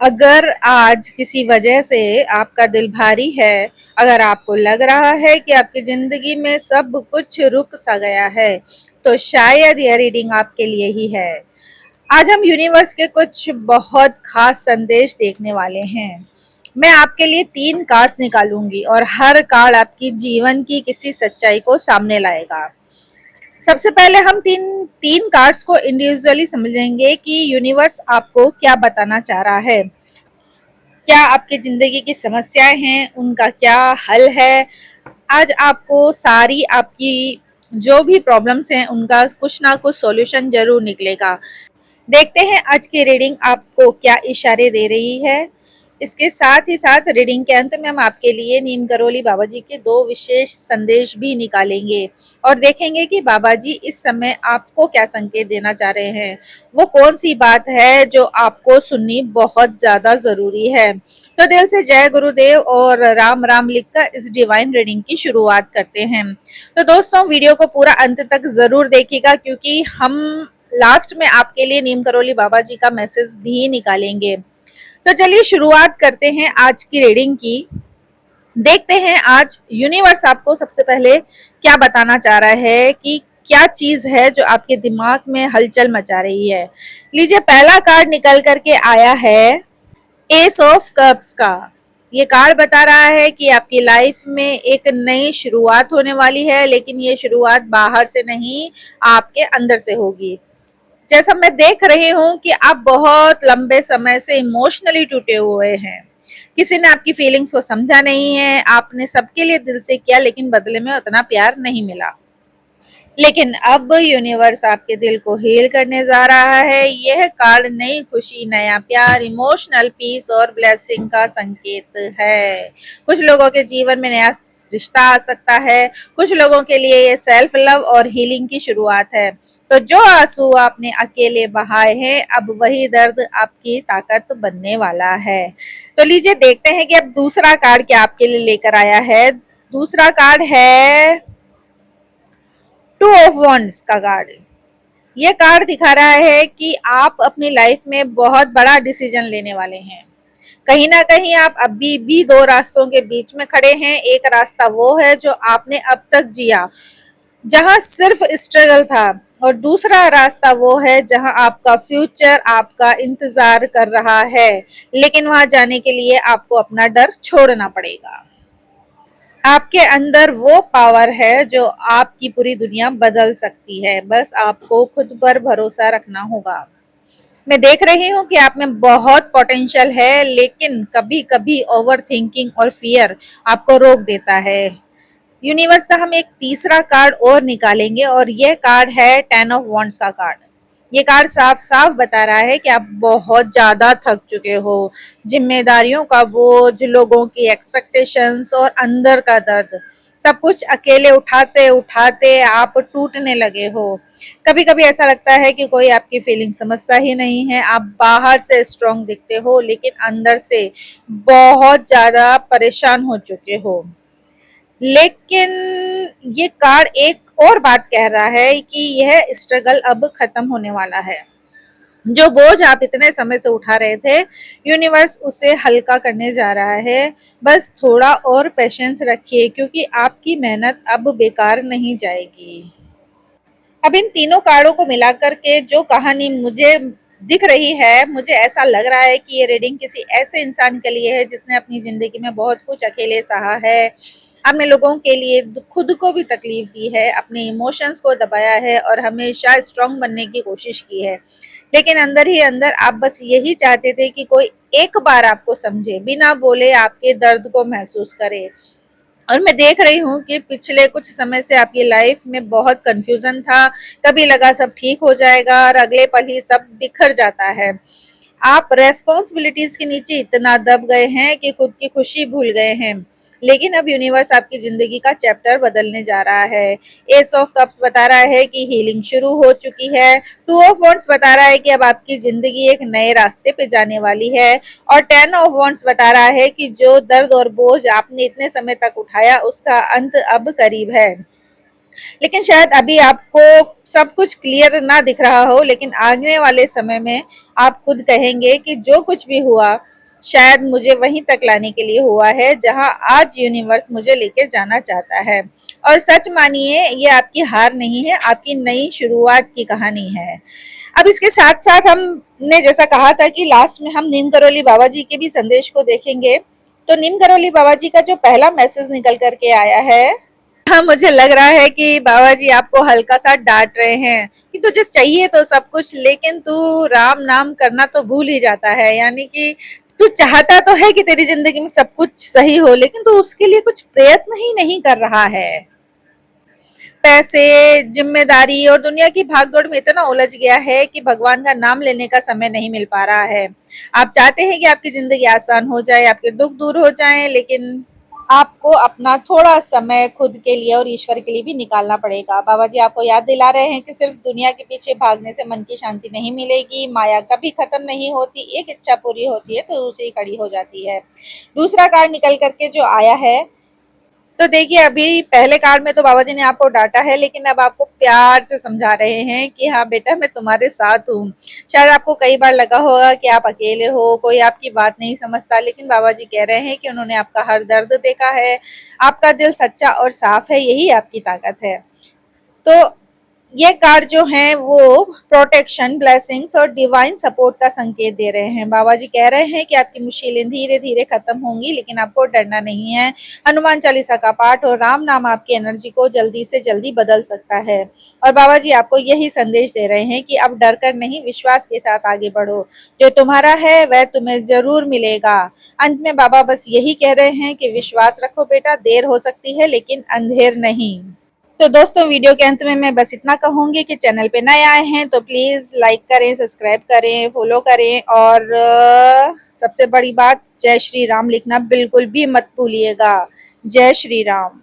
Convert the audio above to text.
अगर आज किसी वजह से आपका दिल भारी है, अगर आपको लग रहा है कि आपकी ज़िंदगी में सब कुछ रुक सा गया है, तो शायद यह रीडिंग आपके लिए ही है। आज हम यूनिवर्स के कुछ बहुत खास संदेश देखने वाले हैं। मैं आपके लिए 3 कार्ड्स निकालूंगी और हर कार्ड आपकी जीवन की किसी सच्चाई को सामने लाएगा। सबसे पहले हम तीन तीन कार्ड्स को इंडिविजुअली समझेंगे कि यूनिवर्स आपको क्या बताना चाह रहा है। क्या आपकी ज़िंदगी की समस्याएँ हैं, उनका क्या हल है? आज आपको सारी आपकी जो भी प्रॉब्लम्स हैं, उनका कुछ ना कुछ सॉल्यूशन ज़रूर निकलेगा। देखते हैं आज की रीडिंग आपको क्या इशारे दे रही है। इसके साथ ही साथ रीडिंग के अंत में हम आपके लिए नीम करोली बाबा जी के 2 विशेष संदेश भी निकालेंगे और देखेंगे कि बाबा जी इस समय आपको क्या संकेत देना चाह रहे हैं। वो कौन सी बात है जो आपको सुननी बहुत ज़्यादा ज़रूरी है। तो दिल से जय गुरुदेव और राम राम लिखकर इस डिवाइन रीडिंग की शुरुआत करते हैं। तो दोस्तों, वीडियो को पूरा अंत तक ज़रूर देखिएगा क्योंकि हम लास्ट में आपके लिए नीम करोली बाबा जी का मैसेज भी निकालेंगे। तो चलिए शुरुआत करते हैं आज की रीडिंग की। देखते हैं आज यूनिवर्स आपको सबसे पहले क्या बताना चाह रहा है कि क्या चीज है जो आपके दिमाग में हलचल मचा रही है। लीजिए, पहला कार्ड निकल करके आया है एस ऑफ कप्स का। ये कार्ड बता रहा है कि आपकी लाइफ में एक नई शुरुआत होने वाली है, लेकिन ये शुरुआत बाहर से नहीं, आपके अंदर से होगी। जैसा मैं देख रही हूँ कि आप बहुत लंबे समय से इमोशनली टूटे हुए हैं। किसी ने आपकी फीलिंग्स को समझा नहीं है, आपने सबके लिए दिल से किया लेकिन बदले में उतना प्यार नहीं मिला। लेकिन अब यूनिवर्स आपके दिल को हील करने जा रहा है। यह कार्ड नई खुशी, नया प्यार, इमोशनल पीस और ब्लेसिंग का संकेत है। कुछ लोगों के जीवन में नया रिश्ता आ सकता है, कुछ लोगों के लिए ये सेल्फ लव और हीलिंग की शुरुआत है। तो जो आंसू आपने अकेले बहाए हैं, अब वही दर्द आपकी ताकत बनने वाला है। तो लीजिए देखते हैं कि अब दूसरा कार्ड क्या आपके लिए लेकर आया है। दूसरा कार्ड है 2 ऑफ वॉन्ड्स का कार्ड। ये कार्ड दिखा रहा है कि आप अपनी लाइफ में बहुत बड़ा डिसीजन लेने वाले हैं। कहीं ना कहीं आप अभी भी 2 रास्तों के बीच में खड़े हैं। एक रास्ता वो है जो आपने अब तक जिया, जहां सिर्फ स्ट्रगल था, और दूसरा रास्ता वो है जहां आपका फ्यूचर आपका इंतजार कर रहा है, लेकिन वहां जाने के लिए आपको अपना डर छोड़ना पड़ेगा। आपके अंदर वो पावर है जो आपकी पूरी दुनिया बदल सकती है। बस आपको खुद पर भरोसा रखना होगा। मैं देख रही हूँ कि आप में बहुत पोटेंशियल है, लेकिन कभी कभी ओवर थिंकिंग और फियर आपको रोक देता है। यूनिवर्स का हम एक तीसरा कार्ड और निकालेंगे और यह कार्ड है 10 ऑफ वॉन्ड्स का कार्ड। ये कार्ड साफ साफ बता रहा है कि आप बहुत ज्यादा थक चुके हो। जिम्मेदारियों का बोझ, लोगों की एक्सपेक्टेशंस और अंदर का दर्द, सब कुछ अकेले उठाते उठाते आप टूटने लगे हो। कभी कभी ऐसा लगता है कि कोई आपकी फीलिंग समझता ही नहीं है। आप बाहर से स्ट्रांग दिखते हो, लेकिन अंदर से बहुत ज्यादा परेशान हो चुके हो। लेकिन ये कार्ड एक और बात कह रहा है कि यह स्ट्रगल अब खत्म होने वाला है। जो बोझ आप इतने समय से उठा रहे थे, यूनिवर्स उसे हल्का करने जा रहा है। बस थोड़ा और पेशेंस रखिए, क्योंकि आपकी मेहनत अब बेकार नहीं जाएगी। अब इन तीनों कार्डों को मिलाकर के जो कहानी मुझे दिख रही है, मुझे ऐसा लग रहा है कि ये रीडिंग किसी ऐसे इंसान के लिए है जिसने अपनी जिंदगी में बहुत कुछ अकेले सहा है, अपने लोगों के लिए खुद को भी तकलीफ दी है, अपने इमोशंस को दबाया है और हमेशा स्ट्रांग बनने की कोशिश की है। लेकिन अंदर ही अंदर आप बस यही चाहते थे कि कोई एक बार आपको समझे, बिना बोले आपके दर्द को महसूस करे। और मैं देख रही हूँ कि पिछले कुछ समय से आपकी लाइफ में बहुत कंफ्यूजन था। कभी लगा सब ठीक हो जाएगा और अगले पल ही सब बिखर जाता है। आप रेस्पॉन्सिबिलिटीज के नीचे इतना दब गए हैं कि खुद की खुशी भूल गए हैं। लेकिन अब यूनिवर्स आपकी जिंदगी का चैप्टर बदलने जा रहा है। एस ऑफ कप्स बता रहा है कि हीलिंग शुरू हो चुकी है। 2 ऑफ वॉन्ड्स बता रहा है कि अब आपकी जिंदगी एक नए रास्ते पे जाने वाली है। और 10 ऑफ वॉन्ड्स बता रहा है कि जो दर्द और बोझ आपने इतने समय तक उठाया, उसका अंत अब करीब है। लेकिन शायद अभी आपको सब कुछ क्लियर ना दिख रहा हो, लेकिन आने वाले समय में आप खुद कहेंगे कि जो कुछ भी हुआ शायद मुझे वहीं तक लाने के लिए हुआ है जहां आज यूनिवर्स मुझे लेके जाना चाहता है। और सच मानिए, ये आपकी हार नहीं है, आपकी नई शुरुआत की कहानी है। अब इसके साथ साथ हमने जैसा कहा था कि लास्ट में हम नीम करोली बाबा जी के भी संदेश को देखेंगे। तो नीम करोली बाबा जी का जो पहला मैसेज निकल करके आया है, हाँ, मुझे लग रहा है कि बाबा जी आपको हल्का सा डांट रहे हैं कि तुझे चाहिए तो सब कुछ, लेकिन तू राम नाम करना तो भूल ही जाता है। यानी कि तू चाहता तो है कि तेरी जिंदगी में सब कुछ सही हो, लेकिन तू उसके लिए कुछ प्रयत्न ही नहीं कर रहा है। पैसे, जिम्मेदारी और दुनिया की भागदौड़ में इतना उलझ गया है कि भगवान का नाम लेने का समय नहीं मिल पा रहा है। आप चाहते हैं कि आपकी जिंदगी आसान हो जाए, आपके दुख दूर हो जाएं, लेकिन आपको अपना थोड़ा समय खुद के लिए और ईश्वर के लिए भी निकालना पड़ेगा। बाबा जी आपको याद दिला रहे हैं कि सिर्फ दुनिया के पीछे भागने से मन की शांति नहीं मिलेगी, माया कभी खत्म नहीं होती, एक इच्छा पूरी होती है तो दूसरी खड़ी हो जाती है। दूसरा कार्ड निकल करके जो आया है, तो देखिए, अभी पहले कार्ड में तो बाबा जी ने आपको डांटा है, लेकिन अब आपको प्यार से समझा रहे हैं कि हाँ बेटा, मैं तुम्हारे साथ हूँ। शायद आपको कई बार लगा होगा कि आप अकेले हो, कोई आपकी बात नहीं समझता, लेकिन बाबा जी कह रहे हैं कि उन्होंने आपका हर दर्द देखा है। आपका दिल सच्चा और साफ है, यही आपकी ताकत है। तो ये कार्ड जो हैं वो प्रोटेक्शन, ब्लेसिंग्स और डिवाइन सपोर्ट का संकेत दे रहे हैं। बाबा जी कह रहे हैं कि आपकी मुश्किलें धीरे धीरे खत्म होंगी, लेकिन आपको डरना नहीं है। हनुमान चालीसा का पाठ और राम नाम आपकी एनर्जी को जल्दी से जल्दी बदल सकता है। और बाबा जी आपको यही संदेश दे रहे हैं कि अब डर कर नहीं, विश्वास के साथ आगे बढ़ो। जो तुम्हारा है वह तुम्हें जरूर मिलेगा। अंत में बाबा बस यही कह रहे हैं कि विश्वास रखो बेटा, देर हो सकती है लेकिन अंधेर नहीं। तो दोस्तों, वीडियो के अंत में मैं बस इतना कहूंगी कि चैनल पे नए आए हैं तो प्लीज लाइक करें, सब्सक्राइब करें, फॉलो करें, और सबसे बड़ी बात, जय श्री राम लिखना बिल्कुल भी मत भूलिएगा। जय श्री राम।